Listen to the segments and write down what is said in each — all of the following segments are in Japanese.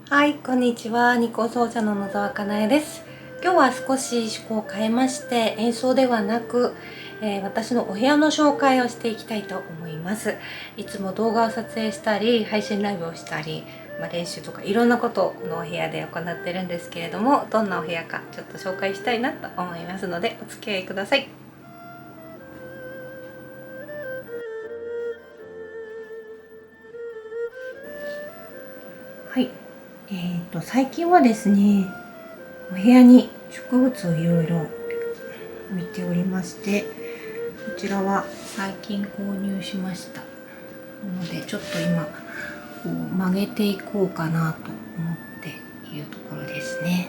はい、こんにちは。二項奏者の野沢かなえです。今日は少し趣向を変えまして演奏ではなく、私のお部屋の紹介をしていきたいと思います。いつも動画を撮影したり配信ライブをしたり、練習とかいろんなことをこのお部屋で行ってるんですけれども、どんなお部屋かちょっと紹介したいなと思いますのでお付き合いください。はい、最近はですね、お部屋に植物をいろいろ置いておりまして、こちらは最近購入しましたので、ちょっと今こう曲げていこうかなと思っているところですね。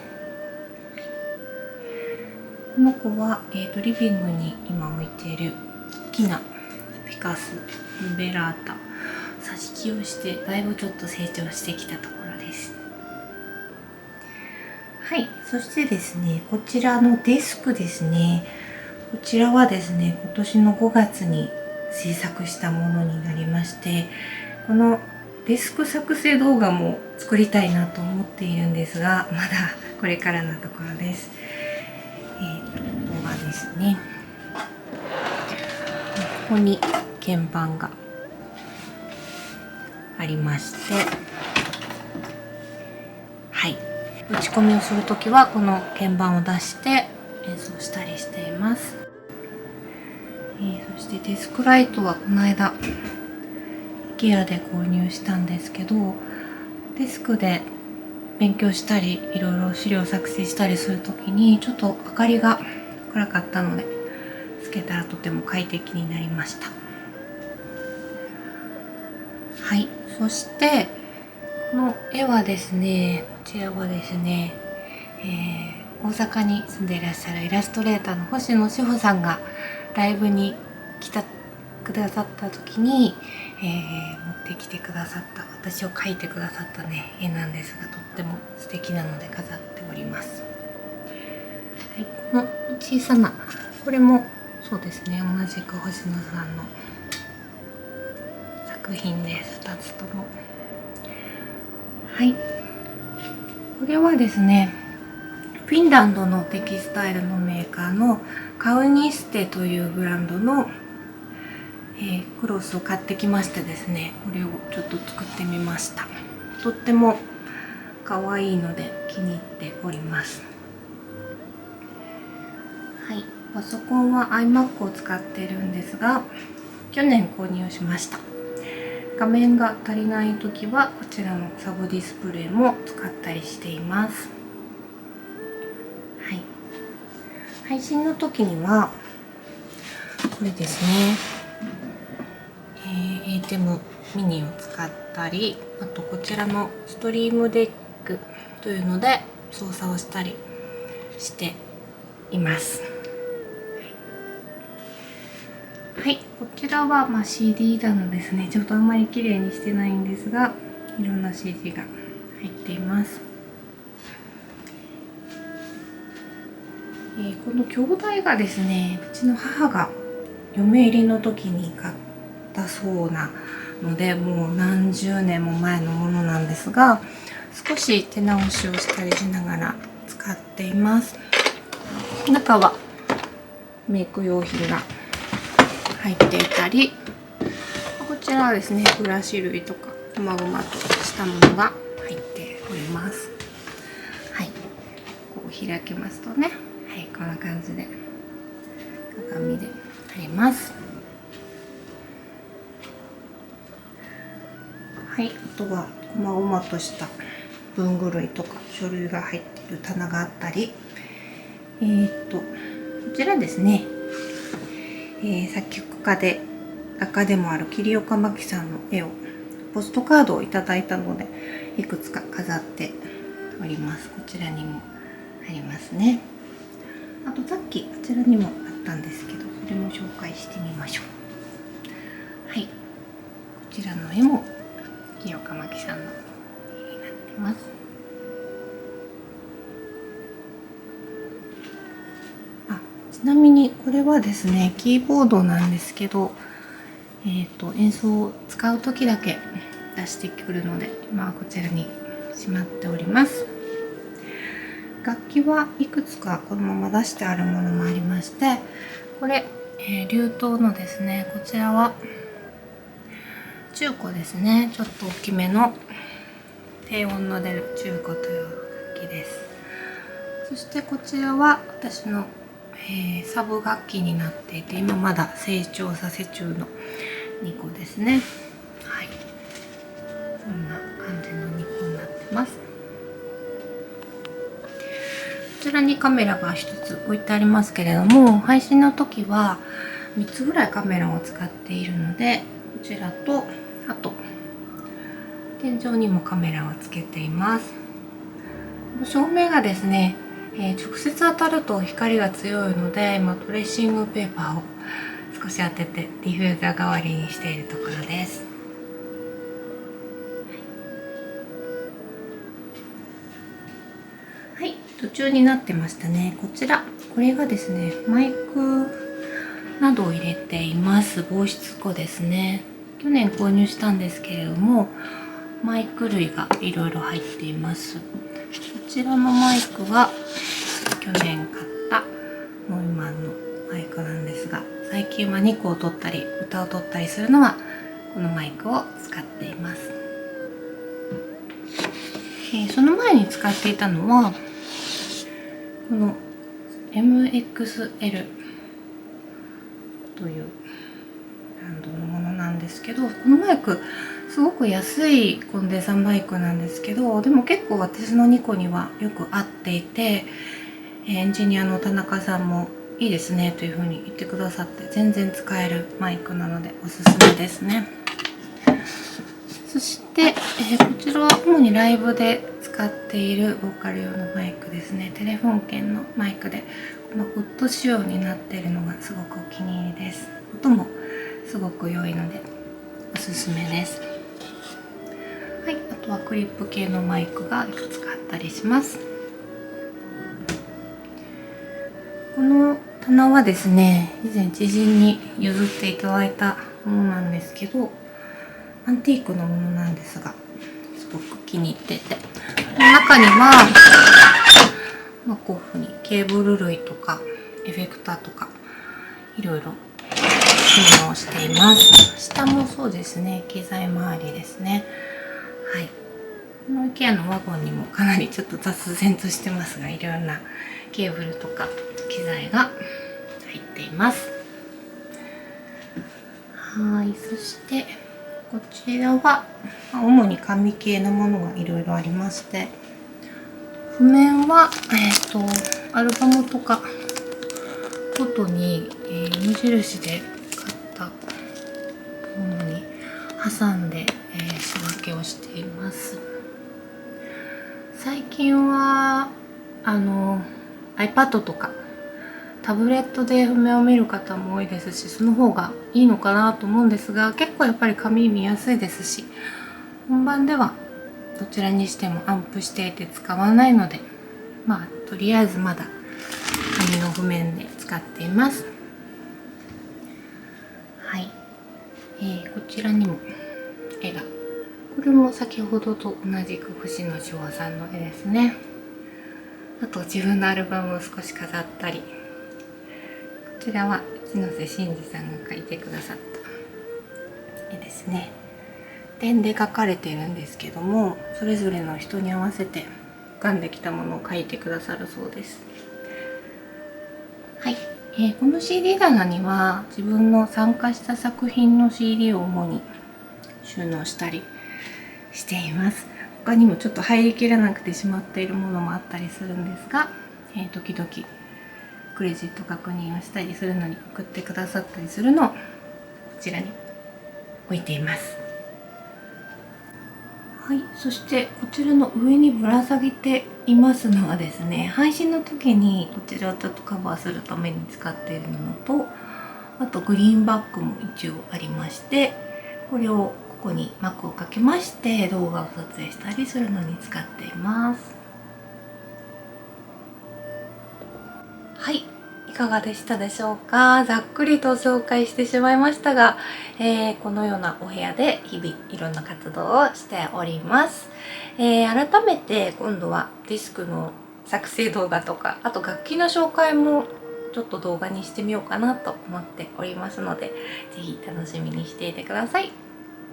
この子は、リビングに今置いている大きなフィカスベラータ挿し木をしてだいぶちょっと成長してきたところです。はい、そしてですね、こちらのデスクですね。こちらはですね、今年の5月に制作したものになりまして、このデスク作成動画も作りたいなと思っているんですが、まだこれからなところです。ここがですね、ここに鍵盤がありまして、はい、打ち込みをするときはこの鍵盤を出して演奏したりしています。そしてデスクライトはこの間 IKEA で購入したんですけど、デスクで勉強したりいろいろ資料作成したりするときにちょっと明かりが暗かったのでつけたらとても快適になりました。はい、そしてこの絵はですね、こちらはですね、大阪に住んでいらっしゃるイラストレーターの星野志保さんがライブに来てくださった時に、持ってきてくださった、私を描いてくださったね絵なんですが、とっても素敵なので飾っております。はい、この小さな、これもそうですね、同じく星野さんの作品です。2つとも。はい、これはですね、フィンランドのテキスタイルのメーカーのカウニステというブランドの、クロスを買ってきましてですね、これをちょっと作ってみました。とっても可愛いので気に入っております。はい、パソコンは iMac を使っているんですが、去年購入しました。画面が足りない時はこちらのサブディスプレイも使ったりしています。はい、配信の時にはこれですね、ATEM ミニを使ったり、あとこちらのストリームデックというので操作をしたりしています。はい、こちらはCD 棚ですね。ちょっとあんまり綺麗にしてないんですが、いろんな CD が入っています。この兄弟がですね、うちの母が嫁入りの時に買ったそうなので、もう何十年も前のものなんですが、少し手直しをしたりしながら使っています。中はメイク用品が入っていたり、こちらはですね、ブラシ類とか細々としたものが入っております。はい、こう開けますとね、はい、こんな感じで鏡であります。はい、あとは細々とした文具類とか書類が入っている棚があったり、こちらですね、作曲家で画家でもある桐岡真希さんの絵をポストカードをいただいたのでいくつか飾っております。こちらにもありますね。あとさっきこちらにもあったんですけど、それも紹介してみましょう。はい、こちらの絵も桐岡真希さんの絵になってます。ちなみにこれはですね、キーボードなんですけど、演奏を使う時だけ出してくるので、こちらにしまっております。楽器はいくつかこのまま出してあるものもありまして、これ、流刀のですね、こちらは中古ですね。ちょっと大きめの低音の出る中古という楽器です。そしてこちらは私の、サブ楽器になっていて、今まだ成長させ中の2個ですね。はい、こんな感じの2個になってます。こちらにカメラが1つ置いてありますけれども、配信の時は3つぐらいカメラを使っているので、こちらとあと天井にもカメラをつけています。照明がですね、直接当たると光が強いので、今トレーシングペーパーを少し当ててディフューザー代わりにしているところです。はい、途中になってましたね。こちら、これがですね、マイクなどを入れています防湿庫ですね。去年購入したんですけれども、マイク類がいろいろ入っています。こちらのマイクは去年買ったノイマンのマイクなんですが、最近はニコを撮ったり歌を撮ったりするのはこのマイクを使っています。その前に使っていたのはこの MXL というブランドのものなんですけど、このマイクすごく安いコンデンサーマイクなんですけど、でも結構私のニコにはよく合っていて、エンジニアの田中さんもいいですねというふうに言ってくださって、全然使えるマイクなのでおすすめですね。そして、こちらは主にライブで使っているボーカル用のマイクですね。テレフォン圏のマイクで、このウッド仕様になっているのがすごくお気に入りです。音もすごく良いのでおすすめです。はい、あとはクリップ系のマイクがいくつかあったりします。この棚はですね、以前知人に譲っていただいたものなんですけど、アンティークのものなんですが、すごく気に入ってて、この中には、こういうふうにケーブル類とかエフェクターとかいろいろ収納しています。下もそうですね、機材周りですね。はい、この IKEA のワゴンにもかなりちょっと雑然としてますが、いろんなケーブルとか機材が入っています。はい、そしてこちらは主に紙系のものがいろいろありまして、譜面は、アルバムとかごとに、無印で買ったものに挟んで、仕分けをしています。最近はiPad とかタブレットで譜面を見る方も多いですし、その方がいいのかなと思うんですが、結構やっぱり紙見やすいですし、本番ではどちらにしてもアンプしていて使わないので、とりあえずまだ紙の譜面で使っています。はい、こちらにも絵が、これも先ほどと同じく星野翔さんの絵ですね。あと自分のアルバムを少し飾ったり、こちらは一ノ瀬真司さんが描いてくださった絵ですね。点で描かれているんですけども、それぞれの人に合わせて浮かんできたものを描いてくださるそうです。はい、この CD 棚には自分の参加した作品の CD を主に収納したりしています。他にもちょっと入りきらなくてしまっているものもあったりするんですが、時々クレジット確認をしたりするのに送ってくださったりするのをこちらに置いています。はい、そしてこちらの上にぶら下げていますのはですね、配信の時にこちらをちょっとカバーするために使っているのと、あとグリーンバッグも一応ありまして、これをここに膜をかけまして動画を撮影したりするのに使っています。はい、いかがでしたでしょうか。ざっくりと紹介してしまいましたが、このようなお部屋で日々いろんな活動をしております。改めて今度はディスクの作成動画とか、あと楽器の紹介もちょっと動画にしてみようかなと思っておりますので、是非楽しみにしていてください。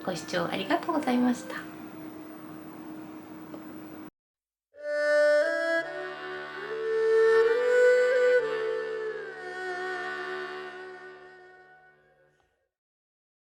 ご視聴ありがとうございました。